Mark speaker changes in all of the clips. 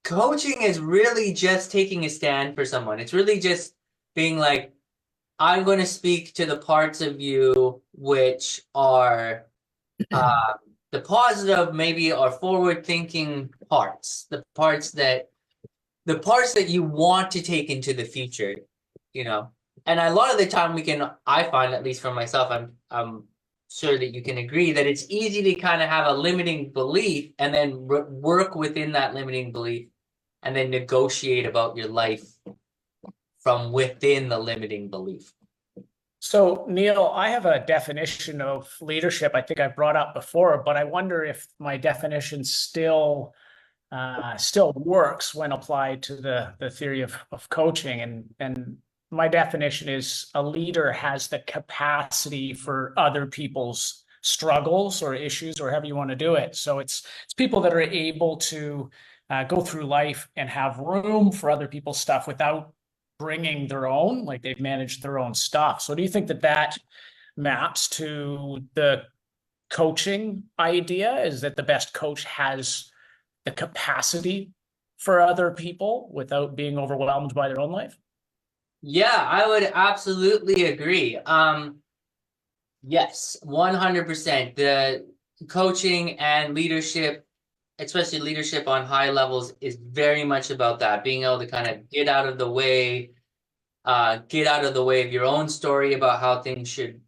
Speaker 1: Coaching is really just taking a stand for someone. It's really just being like, I'm going to speak to the parts of you which are uh, the positive, maybe are forward thinking parts, the parts that you want to take into the future, you know. And a lot of the time I find, at least for myself, I'm sure that you can agree that it's easy to kind of have a limiting belief and then work within that limiting belief and then negotiate about your life from within the limiting belief.
Speaker 2: So, Neil, I have a definition of leadership I think I've brought up before, but I wonder if my definition still works when applied to the theory of coaching. And my definition is a leader has the capacity for other people's struggles or issues or however you want to do it. So it's people that are able to go through life and have room for other people's stuff without bringing their own, like they've managed their own stuff. So do you think that that maps to the coaching idea? Is that the best coach has the capacity for other people without being overwhelmed by their own life?
Speaker 1: Yeah, I would absolutely agree. Yes, 100%. The coaching and leadership, especially leadership on high levels, is very much about that, being able to kind of get out of the way of your own story about how things should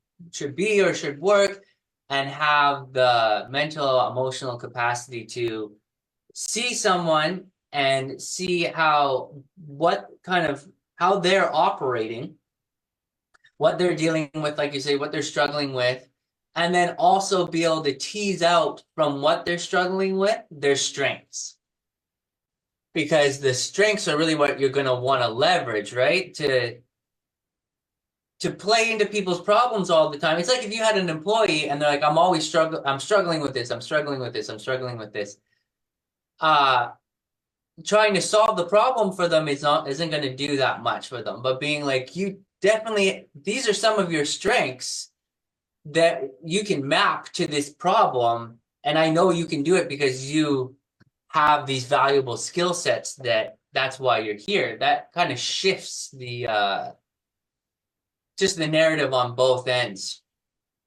Speaker 1: be or should work, and have the mental, emotional capacity to see someone and see how they're operating, what they're dealing with, like you say, what they're struggling with, and then also be able to tease out from what they're struggling with their strengths. Because the strengths are really what you're going to want to leverage, right? To play into people's problems all the time. It's like if you had an employee and they're like, I'm struggling with this, I'm struggling with this, I'm struggling with this. Trying to solve the problem for them isn't going to do that much for them. But being like, these are some of your strengths that you can map to this problem, and I know you can do it because you have these valuable skill sets that's why you're here. That kind of shifts the just the narrative on both ends.